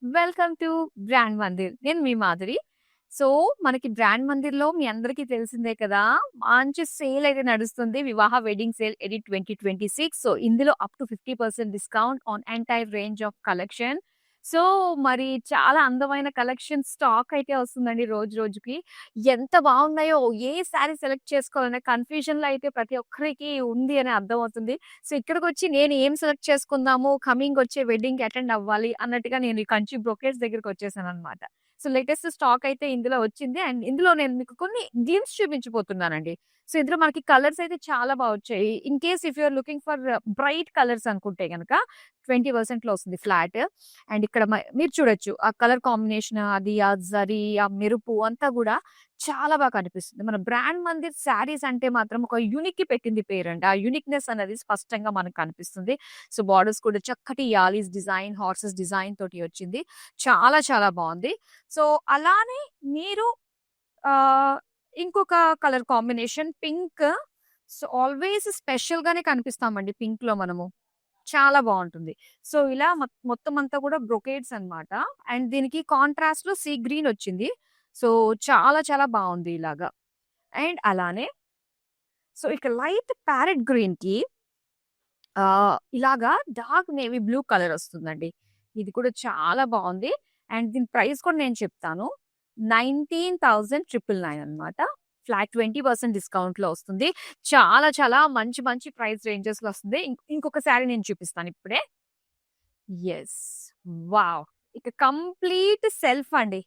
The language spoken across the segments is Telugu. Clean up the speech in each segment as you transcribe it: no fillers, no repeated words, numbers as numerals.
Welcome to brand Mandir. నేను మీ మాధురి. సో, మనకి బ్రాండ్ మందిర్‌లో మీ అందరికీ తెలిసిందే కదా! మంచి సేల్ అయితే నడుస్తుంది. వివాహ వెడ్డింగ్ సేల్ ఎడిట్ 2026. సో, ఇందులో up to 50% discount on entire range of collection. So, మరి చాలా అందమైన కలెక్షన్ స్టాక్ అయితే వస్తుందండి రోజు రోజుకి. ఎంత బాగున్నాయో ఏ శారీ సెలెక్ట్ చేసుకోవాలనే కన్‌ఫ్యూజన్‌లో అయితే ప్రతి ఒక్కరికి ఉంది అని అర్థమవుతుంది. సో, ఇక్కడికొచ్చి నేను ఏం సెలెక్ట్ చేసుకుందాము, కమింగ్ వచ్చే వెడ్డింగ్‌కి అటెండ్ అవ్వాలి అన్నట్టుగా నేను ఈ కంచి బ్రొకేట్స్ దగ్గరికొచ్చేసాననమాట. సో, లేటెస్ట్ స్టాక్ అయితే ఇందులో వచ్చింది. అండ్ ఇందులో నేను మీకు కొన్ని గ్లిమ్స్ చూపించబోతున్నానండి. సో, ఇందులో మనకి కలర్స్ అయితే చాలా వచ్చాయి. In case if you are looking for bright colours అనుకుంటే గనక 20%లో వస్తుంది ఫ్లాట్. అండ్ ఇక్కడ మీరు చూడొచ్చు. ఆ కలర్ కాంబినేషన్ అది, ఆ జరీ, ఆ మెరుపు అంతా గూడా చాలా బాగా కనిపిస్తుంది. మన బ్రాండ్ మందిర్ శారీస్ అంటే మాత్రం ఒక యూనిక్‌కి పెట్టింది పేరండి. ఆ యూనిక్‌నెస్ అనేది స్పష్టంగా మనకు కనిపిస్తుంది. సో, బోర్డర్స్ కూడా చక్కటి యాలీస్ డిజైన్, హార్సెస్ డిజైన్ తోటి వచ్చింది. చాలా చాలా బావుంది. సో, అలానే మీరు ఆహ్, ఇంకొక colour combination pink. So, always స్పెషల్‌గానే కనిపిస్తామండి పింక్‌లో మనము. చాలా బావుంటుంది. సో, ఇలా మొత్తం అంతా కూడా బ్రొకేడ్స్ అన్నమాట. అండ్ దీనికి కాంట్రాస్ట్‌లో సీ గ్రీన్ వచ్చింది. సో, చాలా చాలా బావుంది ఇలాగా. అండ్ అలానే సో, ఇక లైట్ ప్యారెట్ గ్రీన్‌కి ఇలాగా డార్క్ నేవీ బ్లూ కలర్ వస్తుందండి. ఇది కూడా చాలా బావుంది. అండ్ దీని ప్రైస్ కూడా నేను చెప్తాను. 19,999 అన్నమాట. ఫ్లాట్ 20% డిస్కౌంట్‌లో వస్తుంది. చాలా చాలా మంచి మంచి ప్రైస్ రేంజెస్‌లో వస్తుంది. ఇంకొక సారీ నేను చూపిస్తాను ఇప్పుడే. యెస్. వావ్! ఇక కంప్లీట్ సెల్ఫ్ అండి.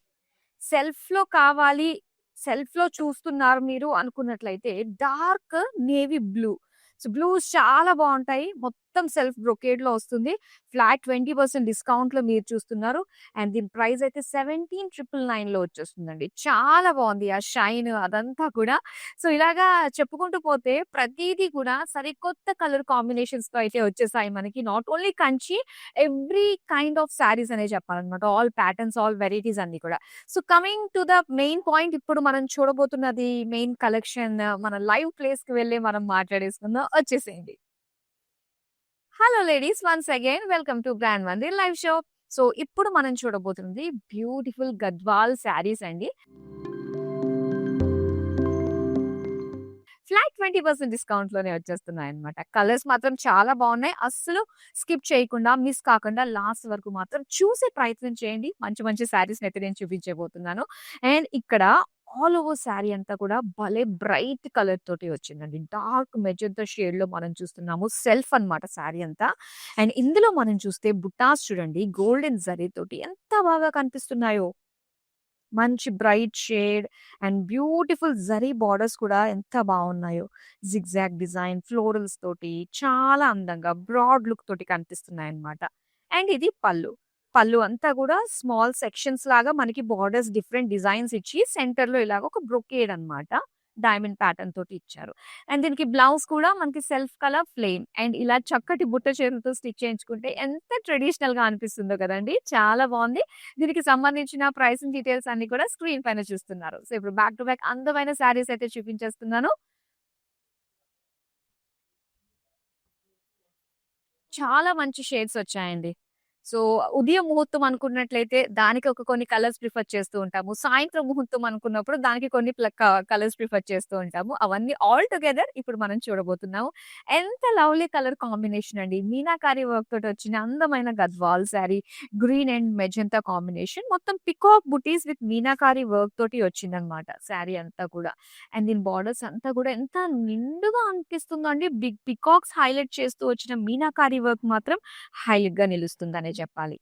సెల్ఫ్‌లో కావాలి, సెల్ఫ్‌లో చూస్తున్నారు మీరు అనుకున్నట్లయితే dark navy blue. So, blues చాలా బావుంటాయి. మొత్తం సెల్ఫ్ బ్రొకేడ్‌లో వస్తుంది. ఫ్లాట్ 20% డిస్కౌంట్‌లో మీరు చూస్తున్నారు. అండ్ దీని ప్రైస్ అయితే 17,999లో వచ్చేస్తుందండి. చాలా బావుంది. ఆ షైన్ అదంతా కూడా. సో, ఇలాగా చెప్పుకుంటూ పోతే ప్రతీది కూడా సరికొత్త కలర్ కాంబినేషన్స్‌తో అయితే వచ్చేసాయి మనకి. Not only Kanchi, every kind of saris అనే చెప్పాలన్నమాట. ఆల్ ప్యాటర్న్స్, ఆల్ వెరైటీస్ అన్నీ కూడా. So, coming to the main point, ఇప్పుడు మనం చూడబోతున్నది మెయిన్ కలెక్షన్. మన లైవ్ ప్లేస్‌కి వెళ్ళి మనం మాట్లాడేసుకుందాం. వచ్చేసేయండి. Hello ladies, once again welcome to brand Mandir live show. So, ఇప్పుడు మనం చూడబోతున్నది బ్యూటిఫుల్ గద్వాల్ శారీస్ అండి. ఫ్లాట్ 20% డిస్కౌంట్‌లోనే వచ్చేస్తున్నాయన్నమాట. కలర్స్ మాత్రం చాలా బావున్నాయి. అస్సలు స్కిప్ చేయకుండా, మిస్ కాకుండా లాస్ట్ వరకు మాత్రం చూసే ప్రయత్నం చేయండి. మంచి మంచి శారీస్‌నైతే నేను చూపించబోతున్నాను. అండ్ ఇక్కడ ఆల్ ఓవర్ శారీ అంతా కూడా భలే బ్రైట్ కలర్ తోటి వచ్చిందండి. డార్క్ మెజెంటా షేడ్‌లో మనం చూస్తున్నాము. సెల్ఫ్ అన్నమాట శారీ అంతా. అండ్ ఇందులో మనం చూస్తే బుట్టాస్ చూడండి గోల్డెన్ జరీ తోటి ఎంత బాగా కనిపిస్తున్నాయో. మంచి bright shade and beautiful zari borders కూడా ఎంత బాగున్నాయో. జిగ్‌జాగ్ డిజైన్, ఫ్లోరల్స్ తోటి చాలా అందంగా బ్రాడ్ లుక్ తోటి కనిపిస్తున్నాయన్నమాట. అండ్ ఇది పళ్ళు. పళ్ళు అంతా కూడా స్మాల్ సెక్షన్స్ లాగా మనకి బోర్డర్స్ డిఫరెంట్ డిజైన్స్ ఇచ్చి సెంటర్‌లో ఇలాగ ఒక బ్రొకేడ్ అన్నమాట. డైమండ్ ప్యాటర్న్ తోటి ఇచ్చారు. అండ్ దీనికి బ్లౌజ్ కూడా మనకి సెల్ఫ్ కలర్ ప్లెయిన్ అండ్ ఇలా చక్కటి బుట్ట చీరలతో స్టిచ్ చేయించుకుంటే ఎంత ట్రెడిషనల్‌గా అనిపిస్తుందో కదండీ! చాలా బావుంది. దీనికి సంబంధించిన ప్రైసింగ్ డీటెయిల్స్ అన్ని కూడా స్క్రీన్ పైన చూస్తున్నారు. సో, ఇప్పుడు బ్యాక్ టు బ్యాక్ అందమైన శారీస్ అయితే చూపించేస్తున్నాను. చాలా మంచి షేడ్స్ వచ్చాయండి. సో, ఉదయం ముహూర్తం అనుకున్నట్లయితే దానికి ఒక కొన్ని కలర్స్ ప్రిఫర్ చేస్తూ ఉంటాము. సాయంత్రం ముహూర్తం అనుకున్నప్పుడు దానికి కొన్ని కలర్స్ ప్రిఫర్ చేస్తూ ఉంటాము. అవన్నీ ఆల్ టుగెదర్ ఇప్పుడు మనం చూడబోతున్నాము. ఎంత లవ్లీ కలర్ కాంబినేషన్ అండి. మీనాకారి వర్క్ తోటి వచ్చిన అందమైన Gadwal sari. Green and magenta combination. మొత్తం peacock buttis with meenakari work తోటి వచ్చిందనమాట శారీ అంతా కూడా. అండ్ దీని బోర్డర్స్ అంతా కూడా ఎంత నిండుగా అనిపిస్తుందో అండి. బిగ్ పికాక్స్ హైలైట్ చేస్తూ వచ్చిన మీనాకారి వర్క్ మాత్రం హైలైట్‌గా నిలుస్తుందనే చెప్పాలి.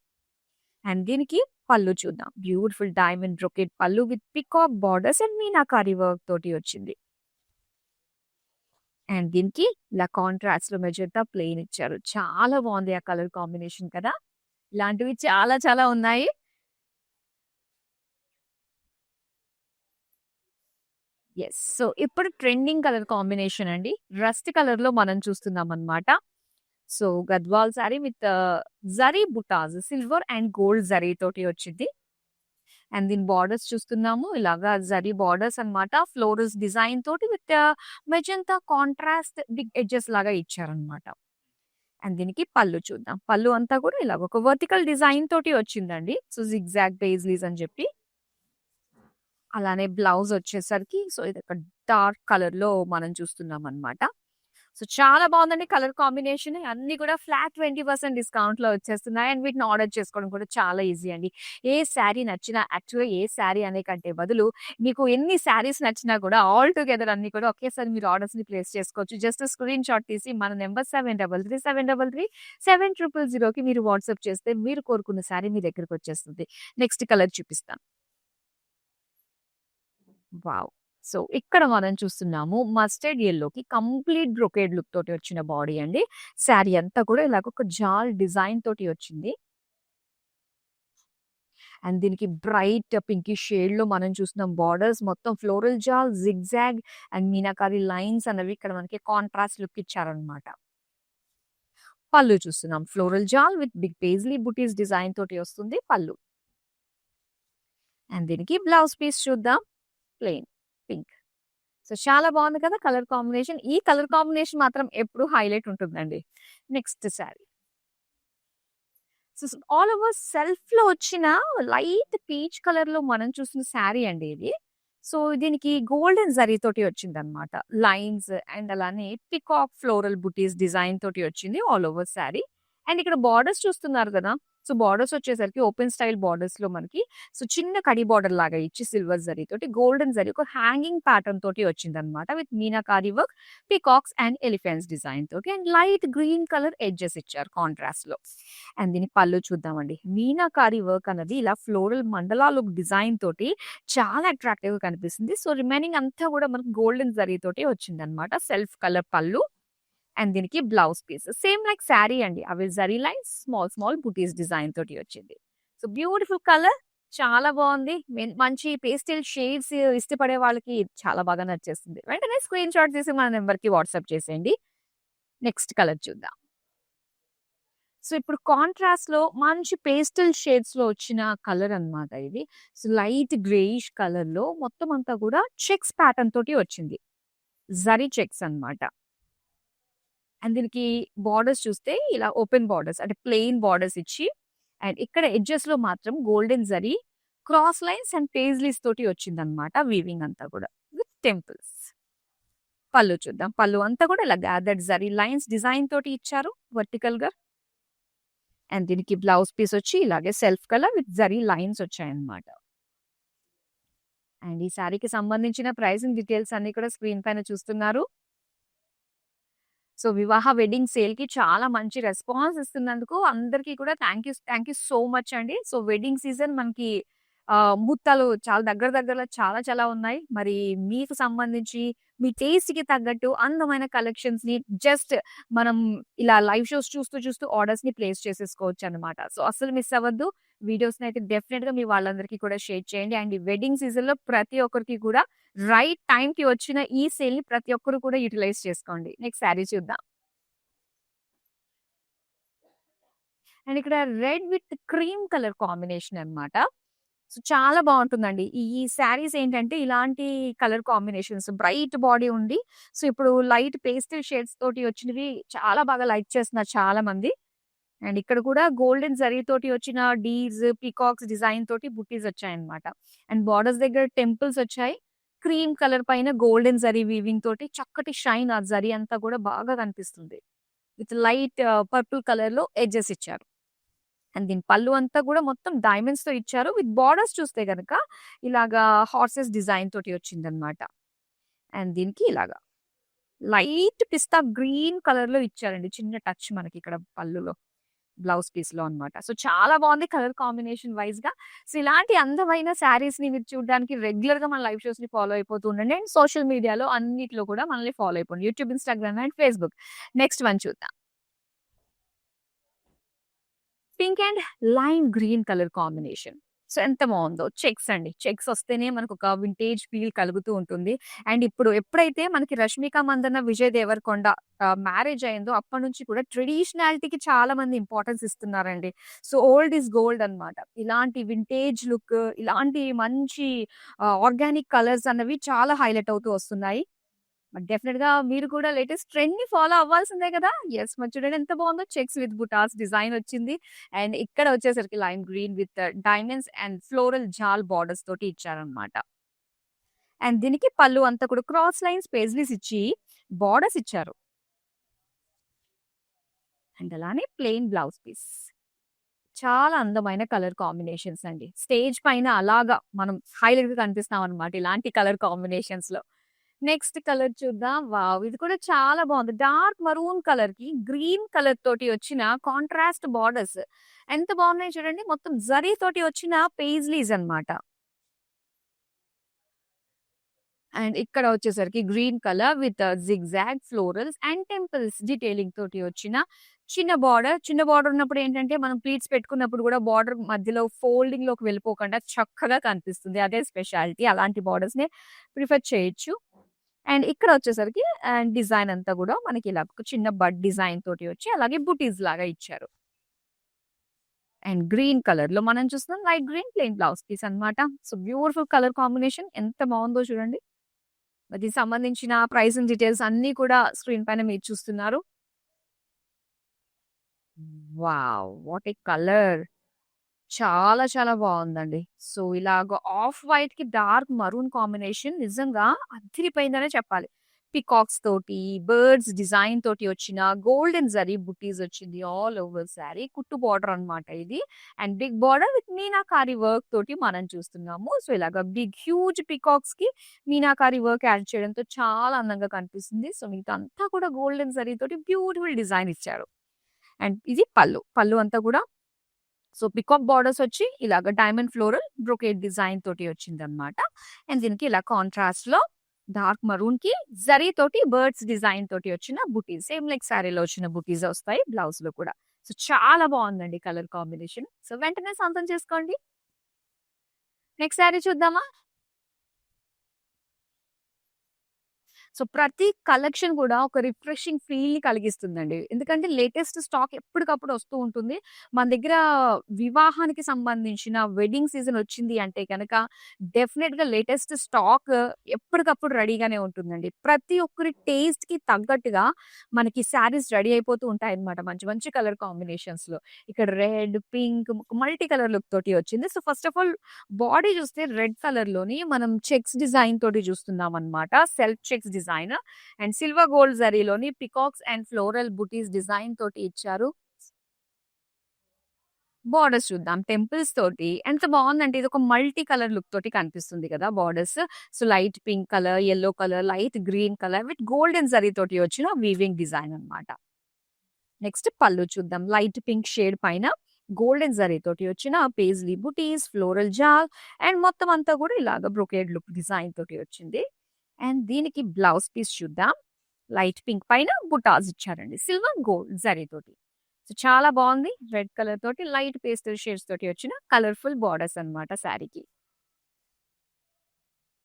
అండ్ దీనికి పళ్ళు చూద్దాం. బ్యూటిఫుల్ డైమండ్ బ్రొకేట్ పళ్ళు with peacock borders and meenakari work తోటి వచ్చింది. అండ్ దీనికి ఇలా కాంట్రాస్ట్‌లో మెజెంటా ప్లెయిన్ ఇచ్చారు. చాలా బావుంది ఆ కలర్ కాంబినేషన్ కదా! ఇలాంటివి చాలా చాలా ఉన్నాయి. యెస్. సో, ఇప్పుడు ట్రెండింగ్ కలర్ కాంబినేషన్ అండి. రస్ట్ కలర్‌లో మనం చూస్తున్నామనమాట. So, Gadwal sari with zari butas silver and gold zari తోటి వచ్చింది. అండ్ దీని బోర్డర్స్ చూస్తున్నాము. ఇలాగా జరీ బోర్డర్స్ అన్నమాట. ఫ్లోరల్స్ డిజైన్ తోటి with magenta contrast big edges లాగా ఇచ్చారన్నమాట. అండ్ దీనికి పళ్ళు చూద్దాం. పళ్ళు అంతా కూడా ఇలాగ ఒక వర్టికల్ డిజైన్ తోటి వచ్చిందండి. సో, జిగ్‌జాగ్ పేజ్లీస్ అని చెప్పి. అలానే బ్లౌజ్ వచ్చేసరికి సో, ఇదొక డార్క్ కలర్‌లో మనం చూస్తున్నామనమాట. సో, చాలా బావుందండి కలర్ కాంబినేషన్. అన్నీ కూడా ఫ్లాట్ 20% డిస్కౌంట్‌లో వచ్చేస్తున్నాయి. అండ్ వీటిని ఆర్డర్ చేసుకోవడం కూడా చాలా ఈజీ అండి. ఏ శారీ నచ్చినా యాక్చువల్‌గా ఏ శారీ అనే కంటే బదులు మీకు ఎన్ని శారీస్ నచ్చినా కూడా ఆల్ టుగెదర్ అన్నీ కూడా ఒకేసారి మీరు ఆర్డర్స్‌ని ప్లేస్ చేసుకోవచ్చు. జస్ట్ స్క్రీన్ షాట్ తీసి మన నంబర్ 7337337000కి మీరు వాట్సాప్ చేస్తే మీరు కోరుకున్న శారీ మీ దగ్గరకొచ్చేస్తుంది. నెక్స్ట్ కలర్ చూపిస్తాను. వావ్! సో, ఇక్కడ మనం చూస్తున్నాము మస్టర్డ్ యెల్లోకి కంప్లీట్ బ్రొకేడ్ లుక్ తోటి వచ్చిన బాడీ అండి. శారీ అంతా కూడా ఇలాగ ఒక జాల్ డిజైన్ తోటి వచ్చింది. అండ్ దీనికి బ్రైట్ పింకిష్ షేడ్‌లో మనం చూస్తున్నాం బార్డర్స్ మొత్తం ఫ్లోరల్ జాల్, జిగ్‌జాగ్ అండ్ మీనాకారి లైన్స్ అనేవి ఇక్కడ మనకి కాంట్రాస్ట్ లుక్ ఇచ్చారనమాట. పళ్ళు చూస్తున్నాం. Floral jaal with big paisley butis design తోటి వస్తుంది పళ్ళు. అండ్ దీనికి బ్లౌజ్ పీస్ చూద్దాం. Plain pink. సో, చాలా బావుంది కదా కలర్ కాంబినేషన్. ఈ కలర్ కాంబినేషన్ మాత్రం ఎప్పుడు హైలైట్ ఉంటుందండి. Next sari. So, all over సెల్ఫ్‌లో వచ్చిన లైట్ పీచ్ కలర్‌లో మనం చూసిన శారీ అండి ఇది. సో, దీనికి గోల్డెన్ జరీ తోటి వచ్చిందనమాట. లైన్స్ అండ్ అలానే పికాక్ ఫ్లోరల్ బుటీస్ డిజైన్ తోటి వచ్చింది ఆల్ ఓవర్ శారీ. అండ్ ఇక్కడ బార్డర్స్ చూస్తున్నారు గదా! సో, బార్డర్స్ వచ్చేసరికి ఓపెన్ స్టైల్ బార్డర్స్‌లో మనకి సో, చిన్న కడి బార్డర్ లాగా ఇచ్చి సిల్వర్ జరీతోటి గోల్డెన్ జరీ ఒక హ్యాంగింగ్ ప్యాటర్న్ తోటి వచ్చిందనమాట. With meenakari work, peacocks and elephants design తోటి and light green colour edges ఇచ్చారు కాంట్రాస్ట్‌లో. అండ్ దీని పళ్ళు చూద్దామండి. మీనాకారి వర్క్ అన్నది ఇలా ఫ్లోరల్ మండలా లుక్ డిజైన్ తోటి చాలా అట్రాక్టివ్‌గా కనిపిస్తుంది. సో, రిమైనింగ్ అంతా కూడా మనకు గోల్డెన్ జరీతోటి వచ్చిందనమాట. సెల్ఫ్ కలర్ పళ్ళు. అండ్ దీనికి blouse piece. Same like sari అండి. అవి జరీ లైన్స్ స్మాల్ స్మాల్ బుటీస్ డిజైన్ తోటి వచ్చింది. సో, బ్యూటిఫుల్ కలర్ చాలా బావుంది. మంచి పేస్టల్ షేడ్స్ ఇష్టపడే వాళ్ళకి చాలా బాగా నచ్చేస్తుంది. వెంటనే స్క్రీన్ షాట్ తీసి మన నంబర్‌కి వాట్సాప్ చేసేయండి. నెక్స్ట్ కలర్ చూద్దాం. సో, ఇప్పుడు కాంట్రాస్ట్‌లో మంచి పేస్టల్ షేడ్స్‌లో వచ్చిన కలర్ అన్నమాట ఇది. సో, లైట్ గ్రేయిష్ కలర్‌లో మొత్తం అంతా కూడా చెక్స్ ప్యాటర్న్ తోటి వచ్చింది. జరీ చెక్స్ అన్నమాట. అండ్ దీనికి బార్డర్స్ చూస్తే ఇలా ఓపెన్ బార్డర్స్ అంటే ప్లెయిన్ బార్డర్స్ ఇచ్చి అండ్ ఇక్కడ ఎడ్జెస్‌లో మాత్రం golden zari, cross lines and paisleys తోటి వచ్చిందన్నమాట వీవింగ్ అంతా కూడా విత్ టెంపుల్స్. పళ్ళు చూద్దాం. పళ్ళు అంతా కూడా ఇలా గ్యాదర్డ్ జరీ లైన్స్ డిజైన్ తోటి ఇచ్చారు వర్టికల్‌గా. అండ్ దీనికి బ్లౌజ్ పీస్ వచ్చి ఇలాగే self colour with zari lines వచ్చాయన్నమాట. అండ్ ఈ శారీకి సంబంధించిన ప్రైసింగ్ డీటెయిల్స్ అన్నీ కూడా స్క్రీన్ పైన చూస్తున్నారు. సో, వివాహ వెడ్డింగ్ సేల్‌కి చాలా మంచి రెస్పాన్స్ ఇస్తున్నందుకు అందరికీ కూడా థాంక్ యూ సో మచ్ అండి. సో, వెడ్డింగ్ సీజన్ మనకి ముహూర్తాలు చాలా దగ్గర దగ్గరలో చాలా చాలా ఉన్నాయి. మరి మీకు సంబంధించి మీ టేస్ట్‌కి తగ్గట్టు అందమైన కలెక్షన్స్‌ని జస్ట్ మనం ఇలా లైవ్ షోస్ చూస్తూ చూస్తూ ఆర్డర్స్‌ని ప్లేస్ చేసేసుకోవచ్చనమాట. సో, అస్సలు మిస్ అవ్వద్దు. వీడియోస్‌నైతే డెఫినిట్‌గా మీ వాళ్ళందరికీ కూడా షేర్ చేయండి. అండ్ ఈ వెడ్డింగ్ సీజన్‌లో ప్రతి ఒక్కరికి కూడా రైట్ టైమ్‌కి వచ్చిన ఈ సేల్‌ని ప్రతి ఒక్కరు కూడా యుటిలైజ్ చేసుకోండి. నెక్స్ట్ శారీ చూద్దాం. అండ్ ఇక్కడ red with cream colour combination అన్నమాట. సో, చాలా బావుంటుందండి. ఈ శారీస్ ఏంటంటే ఇలాంటి కలర్ కాంబినేషన్స్ బ్రైట్ బాడీ ఉండి సో, ఇప్పుడు లైట్ పేస్టల్ షేడ్స్ తోటి వచ్చినవి చాలా బాగా లైక్ చేస్తున్నారు చాలామంది. అండ్ ఇక్కడ కూడా గోల్డెన్ జరీ తోటి వచ్చిన డీర్స్, పీకాక్స్ డిజైన్ తోటి బుట్టీస్ వచ్చాయన్నమాట. అండ్ బార్డర్స్ దగ్గర టెంపుల్స్ వచ్చాయి. క్రీమ్ కలర్ పైన గోల్డెన్ జరీ వీవింగ్ తోటి చక్కటి షైన్ ఆ జరీ అంతా కూడా బాగా కనిపిస్తుంది. విత్ లైట్ పర్పుల్ కలర్‌లో ఎడ్జెస్ ఇచ్చారు. అండ్ దీని పళ్ళు అంతా కూడా మొత్తం డైమండ్స్‌తో ఇచ్చారు. విత్ బార్డర్స్ చూస్తే గనక ఇలాగా హార్సెస్ డిజైన్ తోటి వచ్చిందన్నమాట. అండ్ దీనికి ఇలాగా లైట్ పిస్తా గ్రీన్ కలర్‌లో ఇచ్చారండి. చిన్న టచ్ మనకి ఇక్కడ పళ్ళులో. బ్లౌజ్ పీస్‌లో అన్నమాట. సో, చాలా బావుంది కలర్ కాంబినేషన్ వైస్‌గా. సో, ఇలాంటి అందమైన శారీస్‌ని మీరు చూడడానికి రెగ్యులర్‌గా మన లైవ్ షోస్‌ని ఫాలో అయిపోతూ ఉండండి. అండ్ సోషల్ మీడియాలో అన్నిట్లో కూడా మనల్ని ఫాలో అయిపోండి. YouTube, Instagram and Facebook. Next one చూద్దాం. Pink and lime green colour combination. So, ఎంత బావుందో. చెక్స్ అండి. చెక్స్ వస్తేనే మనకొక వింటేజ్ ఫీల్ కలుగుతూ ఉంటుంది. అండ్ ఇప్పుడు ఎప్పుడైతే మనకి 'రష్మిక మందన్న', 'విజయ్ దేవరకొండ' మ్యారేజ్ అయిందో అప్పటి నుంచి కూడా ట్రెడిషనాలిటీకి చాలా మంది ఇంపార్టెన్స్ ఇస్తున్నారండి. సో, ఓల్డ్ ఈజ్ గోల్డ్ అన్నమాట. ఇలాంటి వింటేజ్ లుక్, ఇలాంటి మంచి ఆర్గానిక్ కలర్స్ అన్నవి చాలా హైలైట్ అవుతూ వస్తున్నాయి. మరి డెఫినిట్‌గా మీరు కూడా లేటెస్ట్ ట్రెండ్‌ని ఫాలో అవ్వాల్సిందే కదా! యెస్. మరి చూడండి ఎంత బావుందో చెక్స్ విత్ బుటాస్ డిజైన్ వచ్చింది. అండ్ ఇక్కడ వచ్చేసరికి lime green with diamonds and floral jaal borders తోటి ఇచ్చారన్నమాట. అండ్ దీనికి పళ్ళు అంతా కూడా క్రాస్ లైన్స్ పేజ్లీస్ ఇచ్చి బోర్డర్స్ ఇచ్చారు. అండ్ అలానే ప్లెయిన్ బ్లౌజ్ పీస్. చాలా అందమైన కలర్ కాంబినేషన్స్ అండి. స్టేజ్ పైన అలాగా మనం హైలైట్‌గా కనిపిస్తాం అన్నమాట ఇలాంటి కలర్ కాంబినేషన్స్‌లో. నెక్స్ట్ కలర్ చూద్దాం. వావ్! ఇది కూడా చాలా బావుంది. డార్క్ మరూన్ కలర్‌కి గ్రీన్ కలర్ తోటి వచ్చిన కాంట్రాస్ట్ బోర్డర్స్ ఎంత బాగున్నాయో చూడండి. మొత్తం జరీ తోటి వచ్చిన పెయిజ్లీస్ అన్నమాట. అండ్ ఇక్కడ వచ్చేసరికి green colour with zigzag florals and temples detailing తోటి వచ్చిన చిన్న బార్డర్. చిన్న బార్డర్ ఉన్నప్పుడు ఏంటంటే మనం ప్లీట్స్ పెట్టుకున్నప్పుడు కూడా బార్డర్ మధ్యలో ఫోల్డింగ్‌లోకి వెళ్ళిపోకుండా చక్కగా కనిపిస్తుంది. అదే స్పెషాలిటీ. అలాంటి బార్డర్స్‌నే ప్రిఫర్ చేయొచ్చు. అండ్ ఇక్కడ వచ్చేసరికి డిజైన్ అంతా కూడా మనకి ఇలా ఒక చిన్న బడ్ డిజైన్ తోటి వచ్చి అలాగే బుటీస్ లాగా ఇచ్చారు. అండ్ గ్రీన్ కలర్‌లో మనం చూస్తున్నాం light green plain blouse piece అన్నమాట. సో బ్యూటిఫుల్ కలర్ కాంబినేషన్ ఎంత బావుందో చూడండి. దీనికి సంబంధించిన ప్రైసింగ్ డీటెయిల్స్ అన్నీ కూడా స్క్రీన్ పైన మీరు చూస్తున్నారు. వావ్! What a colour! చాలా చాలా బావుందండి. సో, ఇలాగ ఆఫ్ వైట్‌కి డార్క్ మరూన్ కాంబినేషన్ నిజంగా అదిరిపోయిందనే చెప్పాలి. పీకాక్స్ తోటి, బర్డ్స్ డిజైన్ తోటి వచ్చిన గోల్డెన్ జరీ బుటీస్ వచ్చింది ఆల్ ఓవర్ సారీ. కుట్టు బార్డర్ అన్నమాట ఇది. And big border with meenakari work తోటి మనం చూస్తున్నాము. సో, ఇలాగ బిగ్ హ్యూజ్ పీకాక్స్‌కి మీనాకారి వర్క్ యాడ్ చేయడంతో చాలా అందంగా కనిపిస్తుంది. సో, మిగతా అంతా కూడా గోల్డెన్ జరీ తోటి బ్యూటిఫుల్ డిజైన్ ఇచ్చారు. అండ్ ఇది పళ్ళు. పళ్ళు అంతా కూడా సో, పికాక్ బార్డర్స్ వచ్చి ఇలాగ డైమండ్ ఫ్లోరల్ బ్రొకేట్ డిజైన్ తోటి వచ్చిందనమాట. అండ్ దీనికి ఇలా కాంట్రాస్ట్‌లో డార్క్ మరూన్‌కి జరీ తోటి బర్డ్స్ డిజైన్ తోటి వచ్చిన బుటీస్. సేమ్ లైక్ సారీలో వచ్చిన బుటీసే వస్తాయి బ్లౌజ్‌లో కూడా. సో, చాలా బావుందండి కలర్ కాంబినేషన్. సో, వెంటనే సొంతం చేసుకోండి. నెక్స్ట్ సారీ చూద్దామా? సో, ప్రతి కలెక్షన్ కూడా ఒక రిఫ్రెషింగ్ ఫీల్‌ని కలిగిస్తుందండి. ఎందుకంటే లేటెస్ట్ స్టాక్ ఎప్పటికప్పుడు వస్తూ ఉంటుంది. మన దగ్గర వివాహానికి సంబంధించిన వెడ్డింగ్ సీజన్ వచ్చింది అంటే గనక డెఫినిట్‌గా లేటెస్ట్ స్టాక్ ఎప్పటికప్పుడు రెడీగానే ఉంటుందండి. ప్రతి ఒక్కరి టేస్ట్‌కి తగ్గట్టుగా మనకి శారీస్ రెడీ అయిపోతూ ఉంటాయన్నమాట. మంచి మంచి కలర్ కాంబినేషన్స్‌లో. ఇక్కడ red, pink multi colour look తోటి వచ్చింది. So, first of all body చూస్తే రెడ్ కలర్‌లోని మనం చెక్స్ డిజైన్ తోటి చూస్తున్నామన్నమాట. Self checks design and silver gold జరీలోని peacocks and floral butis design తోటి ఇచ్చారు. బోర్డర్స్ చూద్దాం. టెంపుల్స్ తోటి ఎంత బావుందంటే ఇదొక మల్టీ కలర్ లుక్ తోటి కనిపిస్తుంది కదా! Borders. So, light pink colour, yellow colour, light green colour with golden zari తోటి వచ్చిన వీవింగ్ డిజైన్ అన్నమాట. నెక్స్ట్ పళ్ళు చూద్దాం. లైట్ పింక్ షేడ్ పైన గోల్డెన్ జరీ తోటి వచ్చిన పేజ్లీ బుటీస్, ఫ్లోరల్ జాల్ అండ్ మొత్తం అంతా కూడా ఇలాగ బ్రొకేడ్ లుక్ డిజైన్ తోటి వచ్చింది. అండ్ దీనికి బ్లౌజ్ పీస్ చూద్దాం. లైట్ పింక్ పైన బుటాస్ ఇచ్చారండి. సిల్వర్ గోల్డ్ జరీ తోటి. సో, చాలా బావుంది. రెడ్ కలర్ తోటి లైట్ పేస్టల్ షేడ్స్ తోటి వచ్చిన కలర్‌ఫుల్ బోర్డర్స్ అన్నమాట శారీకి.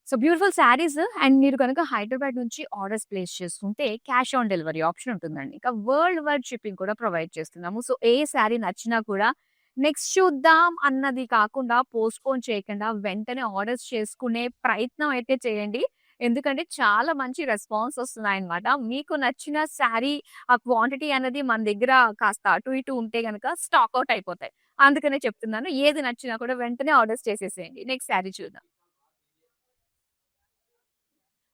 సో, బ్యూటిఫుల్ శారీస్ అండ్ మీరు గనుక హైదరాబాద్ నుంచి ఆర్డర్స్ ప్లేస్ చేసుకుంటే క్యాష్ ఆన్ డెలివరీ ఆప్షన్ ఉంటుందండి. ఇంకా వరల్డ్ వైడ్ షిప్పింగ్ కూడా ప్రొవైడ్ చేస్తున్నాము. సో, ఏ శారీ నచ్చినా కూడా నెక్స్ట్ చూద్దాం అన్నది కాకుండా పోస్ట్‌పోన్ చేయకుండా వెంటనే ఆర్డర్స్ చేసుకునే ప్రయత్నం అయితే చేయండి. ఎందుకంటే చాలా మంచి రెస్పాన్స్ వస్తున్నాయన్నమాట. మీకు నచ్చిన శారీ ఆ క్వాంటిటీ అనేది మన దగ్గర కాస్త అటు ఇటు ఉంటే గనక స్టాక్ ఔట్ అయిపోతాయి. అందుకనే చెప్తున్నాను. ఏది నచ్చినా కూడా వెంటనే ఆర్డర్స్ చేసేసేయండి. నెక్స్ట్ శారీ చూద్దాం.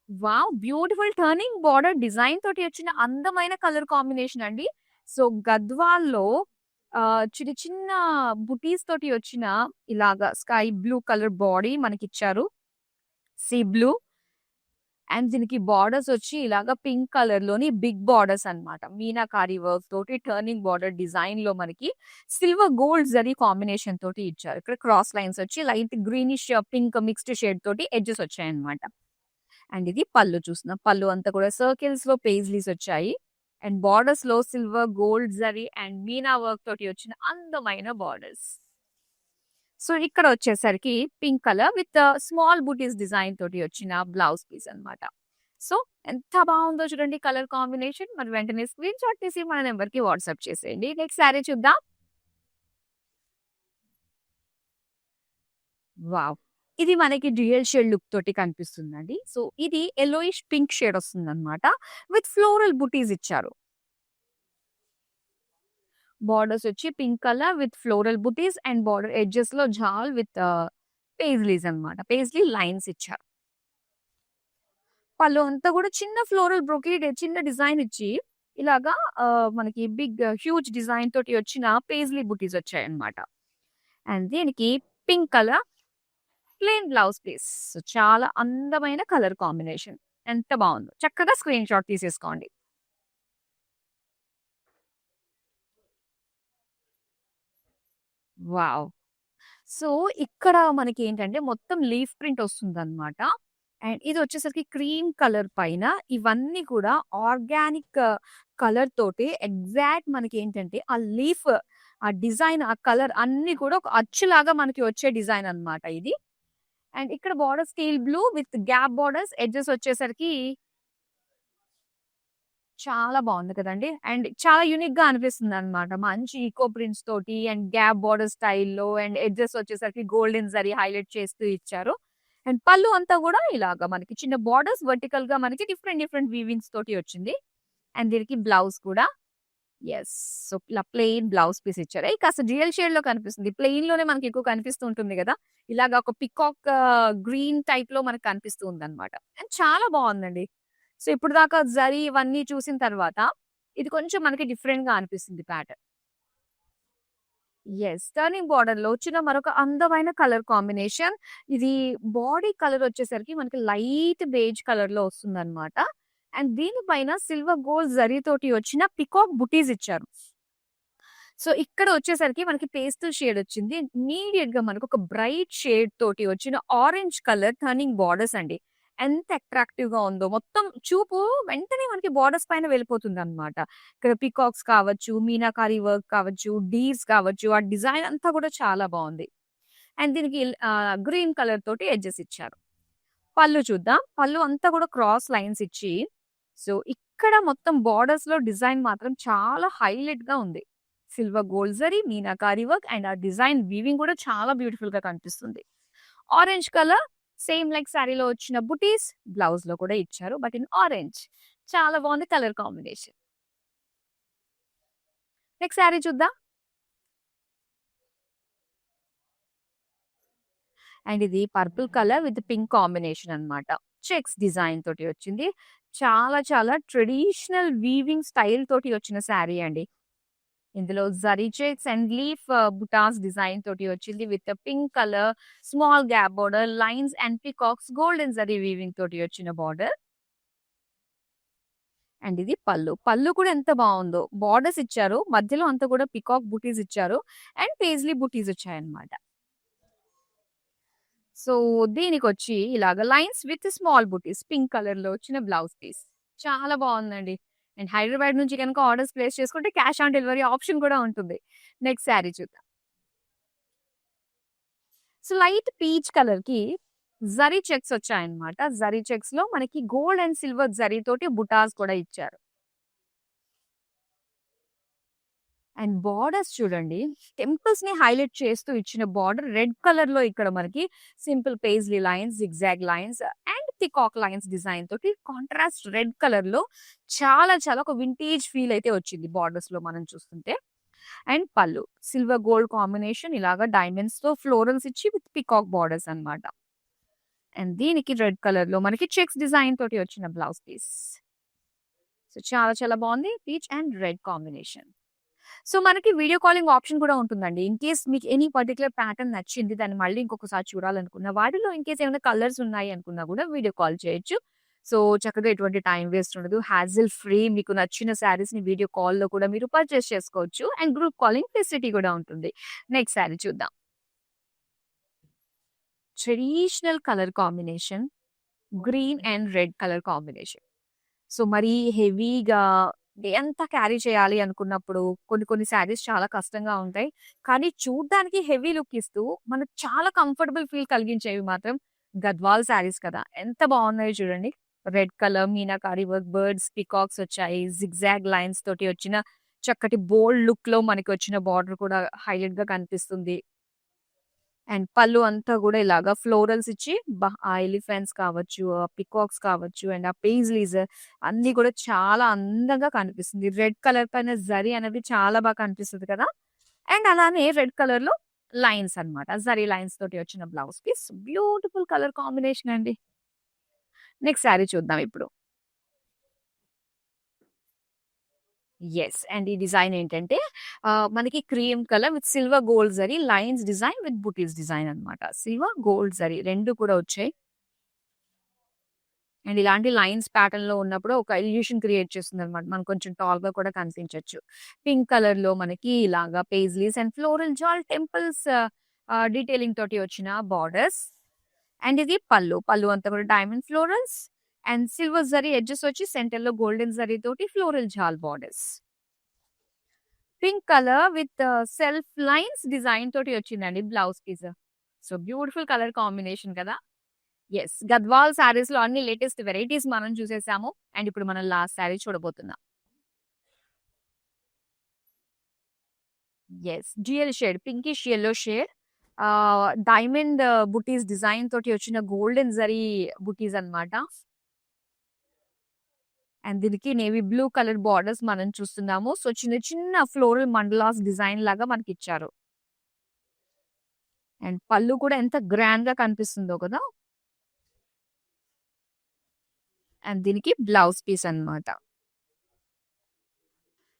Wow! Beautiful turning border design తోటి వచ్చిన అందమైన కలర్ కాంబినేషన్ అండి. సో, గద్వాల్‌లో చిన్న చిన్న బుటీస్ తోటి వచ్చిన ఇలాగ స్కై బ్లూ కలర్ బాడీ మనకిచ్చారు. సీ బ్లూ అండ్ దీనికి బార్డర్స్ వచ్చి ఇలాగ పింక్ కలర్‌లోని బిగ్ బార్డర్స్ అన్నమాట. మీనాకారి వర్క్ తోటి టర్నింగ్ బార్డర్ డిజైన్‌లో మనకి సిల్వర్ గోల్డ్ జరీ కాంబినేషన్ తోటి ఇచ్చారు. ఇక్కడ క్రాస్ లైన్స్ వచ్చి light greenish pink mixed shade తోటి ఎడ్జెస్ వచ్చాయన్నమాట. అండ్ ఇది పళ్ళు చూస్తున్నాం. పళ్ళు అంతా కూడా సర్కిల్స్‌లో పెయిజ్లీస్ వచ్చాయి. అండ్ బోర్డర్స్‌లో silver, gold zari and meena work తోటి వచ్చిన అందమైన బోర్డర్స్. సో, ఇక్కడ వచ్చేసరికి pink colour with small butis design తోటి వచ్చిన బ్లౌజ్ పీస్ అన్నమాట. సో, ఎంత బావుందో చూడండి కలర్ కాంబినేషన్. మరి వెంటనే స్క్రీన్ షాట్ తీసి మన నంబర్‌కి వాట్సాప్ చేసేయండి. నెక్స్ట్ సారీ చూద్దాం. వావ్! ఇది మనకి డ్యూయల్ షేడ్ లుక్ తోటి కనిపిస్తుందండి. సో, ఇది యెల్లోయిష్ పింక్ షేడ్ వస్తుందన్నమాట. విత్ ఫ్లోరల్ బుటీస్ ఇచ్చారు. బోర్డర్స్ వచ్చి pink colour with floral buttis and border ఎడ్జెస్‌లో జాల్ విత్ పేజ్లీస్ అన్నమాట. పేజ్లీ లైన్స్ ఇచ్చారు. పళ్ళు అంతా కూడా చిన్న ఫ్లోరల్ బ్రొకేడ్ చిన్న డిజైన్ ఇచ్చి ఇలాగా మనకి హ్యూజ్ డిజైన్ తోటి వచ్చిన పేజ్లీ బుటీస్ వచ్చాయన్నమాట. అండ్ దీనికి pink colour plain blouse piece. So, చాలా అందమైన కలర్ కాంబినేషన్. ఎంత బావుందో. చక్కగా స్క్రీన్ షాట్ తీసేసుకోండి. వావ్! సో, ఇక్కడ మనకేంటంటే మొత్తం లీఫ్ ప్రింట్ వస్తుందన్నమాట. అండ్ ఇదొచ్చేసరికి క్రీమ్ కలర్ పైన ఇవన్నీ కూడా ఆర్గానిక్ కలర్ తోటి ఎగ్జాక్ట్ మనకేంటంటే ఆ లీఫ్, ఆ డిజైన్, ఆ కలర్ అన్నీ కూడా ఒక అచ్చులాగా మనకి వచ్చే డిజైన్ అన్నమాట ఇది. అండ్ ఇక్కడ border steel blue with gap borders edges వచ్చేసరికి చాలా బావుంది కదండీ! అండ్ చాలా యూనిక్‌గా అనిపిస్తుందనమాట. మంచి ఈకో ప్రింట్స్ తోటి అండ్ గ్యాప్ బోర్డర్ స్టైల్‌లో అండ్ ఎడ్జెస్ వచ్చేసరికి గోల్డెన్ జరీ హైలైట్ చేస్తూ ఇచ్చారు. అండ్ పళ్ళు అంతా గూడా ఇలాగా మనకి చిన్న బోర్డర్స్ వర్టికల్‌గా మనకి డిఫరెంట్ డిఫరెంట్ వీవింగ్స్ తోటి వచ్చింది. అండ్ దీనికి బ్లౌజ్ కూడా యెస్. సో, ఇలా ప్లెయిన్ బ్లౌజ్ పీస్ ఇచ్చారు. కాస్త డ్యూయల్ షేడ్‌లో కనిపిస్తుంది. ప్లెయిన్‌లోనే మనకి ఎక్కువ కనిపిస్తూ ఉంటుంది గదా! ఇలాగ ఒక పికాక్ గ్రీన్ టైప్‌లో మనకు కనిపిస్తూ ఉందన్నమాట. అండ్ చాలా బావుందండి. సో, ఇప్పటిదాకా జరీ ఇవన్నీ చూసిన తర్వాత ఇది కొంచెం మనకి డిఫరెంట్‌గా అనిపిస్తుంది ప్యాటర్న్. యెస్. టర్నింగ్ బోర్డర్‌లో వచ్చిన మరొక అందమైన కలర్ కాంబినేషన్. ఇది బాడీ కలర్ వచ్చేసరికి మనకి లైట్ బేజ్ కలర్‌లో వస్తుందన్నమాట. అండ్ దీని పైన సిల్వర్ గోల్డ్ జరీతోటి వచ్చిన పికాక్ బుటీస్ ఇచ్చారు. సో, ఇక్కడ వచ్చేసరికి మనకి పేస్టల్ షేడ్ వచ్చింది. ఇమ్మీడియేట్‌గా మనకొక బ్రైట్ షేడ్ తోటి వచ్చిన ఆరెంజ్ కలర్ టర్నింగ్ బోర్డర్స్ అండి. ఎంత అట్రాక్టివ్‌గా ఉందో. మొత్తం చూపు వెంటనే మనకి బోర్డర్స్ పైన వెళ్ళిపోతుందన్నమాట. ఇక్కడ పీకాక్స్ కావచ్చు, మీనాకారి వర్క్ కావచ్చు, డీర్స్ కావచ్చు, ఆ డిజైన్ అంతా కూడా చాలా బావుంది. అండ్ దీనికి గ్రీన్ కలర్ తోటి ఎడ్జెస్ ఇచ్చారు. పళ్ళు చూద్దాం. పళ్ళు అంతా కూడా క్రాస్ లైన్స్ ఇచ్చి, సో, ఇక్కడ మొత్తం బోర్డర్స్‌లో డిజైన్ మాత్రం చాలా హైలైట్‌గా ఉంది. Silver gold zari, meenakari work and ఆ డిజైన్ వీవింగ్ కూడా చాలా బ్యూటిఫుల్‌గా కనిపిస్తుంది. ఆరెంజ్ కలర్ సేమ్ లైక్ సారీలో వచ్చిన బుటీస్ బ్లౌజ్‌లో కూడా ఇచ్చారు. But in orange. చాలా బాగుంది కలర్ కాంబినేషన్. నెక్స్ట్ సారీ చూద్దాం. అండ్ ఇది purple colour with pink combination అన్నమాట. చెక్స్ డిజైన్ తోటి వచ్చింది. చాలా చాలా ట్రెడిషనల్ వీవింగ్ స్టైల్ తోటి వచ్చిన సారీ అండి. ఇందులో జరీ చెక్స్ అండ్ లీఫ్ బుటాస్ డిజైన్ తోటి వచ్చింది with pink colour, small gap border, lines and peacocks golden zari weaving తోటి వచ్చిన బోర్డర్. అండ్ ఇది పళ్ళు. పళ్ళు కూడా ఎంత బావుందో. బోర్డర్స్ ఇచ్చారు. మధ్యలో అంతా కూడా పికాక్ బుటీస్ ఇచ్చారు. అండ్ పేజ్లీ బుటీస్ వచ్చాయన్నమాట. సో, దీనికొచ్చి ఇలాగ lines with small buttis pink కలర్‌లో వచ్చిన బ్లౌజ్ పీస్. చాలా బావుందండి. అండ్ హైదరాబాద్ నుంచి గనుక ఆర్డర్స్ ప్లేస్ చేసుకుంటే క్యాష్ ఆన్ డెలివరీ ఆప్షన్ కూడా ఉంటుంది. నెక్స్ట్ సారీ చూద్దాం. సో, లైట్ పీచ్ కలర్‌కి జరీ చెక్స్ వచ్చాయన్నమాట. జరీ చెక్స్‌లో మనకి గోల్డ్ అండ్ సిల్వర్ జరీ తోటి బుటాస్ కూడా ఇచ్చారు. అండ్ బోర్డర్స్ చూడండి. టెంపుల్స్‌ని హైలైట్ చేస్తూ ఇచ్చిన బోర్డర్ రెడ్ కలర్‌లో ఇక్కడ మనకి simple paisley lines, zigzag lines and peacock lines design తోటి కాంట్రాస్ట్ రెడ్ కలర్‌లో చాలా చాలా ఒక వింటేజ్ ఫీల్ అయితే వచ్చింది బోర్డర్స్‌లో మనం చూస్తుంటే. అండ్ పళ్ళు సిల్వర్ గోల్డ్ కాంబినేషన్ ఇలాగా డైమండ్స్‌తో ఫ్లోరల్స్ ఇచ్చి విత్ పీకాక్ బోర్డర్స్ అన్నమాట. అండ్ దీనికి రెడ్ కలర్‌లో మనకి చెక్స్ డిజైన్ తోటి వచ్చిన బ్లౌజ్ పీస్. సో, చాలా చాలా బావుంది. Peach and red combination. So, మనకి వీడియో కాలింగ్ ఆప్షన్ కూడా ఉంటుందండి. ఇన్ కేస్ మీకు ఎనీ పర్టిక్యులర్ ప్యాటర్న్ నచ్చింది. దాన్ని మళ్ళీ ఇంకొకసారి చూడాలనుకున్న వాటిలో ఇన్ కేస్ ఏమైనా కలర్స్ ఉన్నాయి అనుకున్నా కూడా వీడియో కాల్ చేయొచ్చు. సో, చక్కగా ఎటువంటి టైమ్ వేస్ట్ ఉండదు. హాజిల్ ఫ్రీ మీకు నచ్చిన శారీస్‌ని వీడియో కాల్‌లో కూడా మీరు పర్చేస్ చేసుకోవచ్చు. అండ్ గ్రూప్ కాలింగ్ ఫెసిలిటీ కూడా ఉంటుంది. నెక్స్ట్ శారీ చూద్దాం. Traditional colour combination. Green and red colour combination. So, మరీ హెవీగా డే అంతా క్యారీ చేయాలి అనుకున్నప్పుడు కొన్ని కొన్ని శారీస్ చాలా కష్టంగా ఉంటాయి. కానీ చూడ్డానికి హెవీ లుక్ ఇస్తూ మనకు చాలా కంఫర్టబుల్ ఫీల్ కలిగించేవి మాత్రం గద్వాల్ శారీస్ కదా! ఎంత బావున్నాయో చూడండి. Red colour meenakari work, birds, peacocks వచ్చాయి. జిగ్‌జాగ్ లైన్స్ తోటి వచ్చిన చక్కటి బోల్డ్ లుక్‌లో మనకొచ్చిన బార్డర్ కూడా హైలైట్‌గా కనిపిస్తుంది. అండ్ పళ్ళు అంతా గూడా ఇలాగా ఫ్లోరల్స్ ఇచ్చి ఆ ఎలిఫెంట్స్ కావచ్చు, ఆ పికాక్స్ కావచ్చు అండ్ ఆ పెయిజ్లీస్ అన్నీ కూడా చాలా అందంగా కనిపిస్తుంది. రెడ్ కలర్ పైన జరీ అనేది చాలా బాగా కనిపిస్తది కదా! అండ్ అలానే రెడ్ కలర్‌లో లైన్స్ అన్నమాట. జరీ లైన్స్ తోటి వచ్చిన blouse piece. Beautiful colour combination అండి. నెక్స్ట్ శారీ చూద్దాం ఇప్పుడు. యెస్. అండ్ ఈ డిజైన్ ఏంటంటే మనకి cream colour with silver gold zari lines design with బుటీస్ డిజైన్ అన్నమాట. సిల్వర్, గోల్డ్ జరీ 2 కూడా వచ్చాయి. అండ్ ఇలాంటి లైన్స్ ప్యాటర్న్‌లో ఉన్నప్పుడు ఒక ఇల్యూషన్ క్రియేట్ చేస్తుందన్నమాట. మనం కొంచెం టాల్‌గా కూడా కనిపించొచ్చు. పింక్ కలర్‌లో మనకి ఇలాగా paisleys and floral jaal temples detailing తోటి వచ్చిన బార్డర్స్. అండ్ ఇది పళ్ళు. పళ్ళు అంతా కూడా diamond florals and silver zari edges వచ్చి సెంటర్‌లో గోల్డెన్ జరీ తోటి floral jaal borders. Pink colour with self lines design తోటి వచ్చిందండి blouse piece. So beautiful colour combination కదా! యెస్. గద్వాల్ శారీస్‌లో అన్ని లేటెస్ట్ వెరైటీస్ మనం చూసేసాము. అండ్ ఇప్పుడు మనం లాస్ట్ శారీ చూడబోతున్నాం. Yes. Dual shade pinkish yellow shade diamond బుటీస్ డిజైన్ తోటి వచ్చిన గోల్డెన్ జరీ బుటీస్ అన్నమాట. అండ్ దీనికి నేవీ బ్లూ కలర్ బార్డర్స్ మనం చూస్తున్నాము. సో చిన్న చిన్న ఫ్లోరల్ మండలాస్ డిజైన్ లాగా మనకిచ్చారు. అండ్ పళ్ళు కూడా ఎంత గ్రాండ్‌గా కనిపిస్తుందో కదా! అండ్ దీనికి బ్లౌజ్ పీస్ అన్నమాట.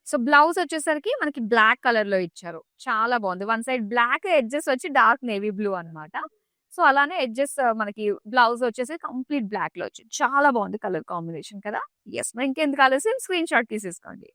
సో బ్లౌజ్ వచ్చేసరికి మనకి బ్లాక్ కలర్‌లో ఇచ్చారు. చాలా బావుంది. వన్ సైడ్ బ్లాక్ ఎడ్జెస్ వచ్చి డార్క్ నేవీ బ్లూ అన్నమాట. సో అలానే ఎడ్జెస్ మనకి బ్లౌజ్ వచ్చేసి కంప్లీట్ బ్లాక్‌లో వచ్చింది. చాలా బావుంది కలర్ కాంబినేషన్ కదా! యెస్. మరి ఇంకెందుకు ఆలస్యం స్క్రీన్ షాట్ తీసేసుకోండి.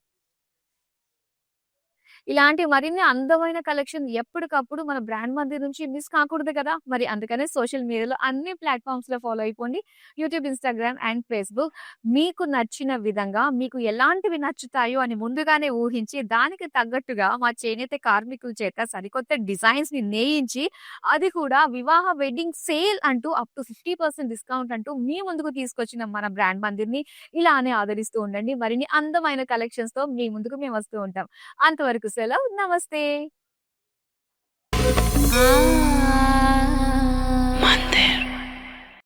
ఇలాంటి మరిన్ని అందమైన కలెక్షన్ ఎప్పటికప్పుడు మన బ్రాండ్ మందిర్ నుంచి మిస్ కాకూడదు కదా! మరి అందుకనే సోషల్ మీడియాలో అన్ని ప్లాట్‌ఫార్మ్స్‌లో ఫాలో అయిపోండి. YouTube, Instagram and Facebook. మీకు నచ్చిన విధంగా మీకు ఎలాంటివి నచ్చుతాయో అని ముందుగానే ఊహించి దానికి తగ్గట్టుగా మా చేనేత కార్మికుల చేత సరికొత్త డిజైన్స్‌ని నేయించి అది కూడా వివాహ వెడ్డింగ్ సేల్ అంటూ అప్ టు 50% డిస్కౌంట్ అంటూ మీ ముందుకు తీసుకొచ్చిన మన బ్రాండ్ మందిర్‌ని ఇలానే ఆదరిస్తూ ఉండండి. మరిన్ని అందమైన కలెక్షన్స్‌తో మీ ముందుకు మేము వస్తూ ఉంటాం. అంతవరకు సెలవు. నమస్తే. ఆ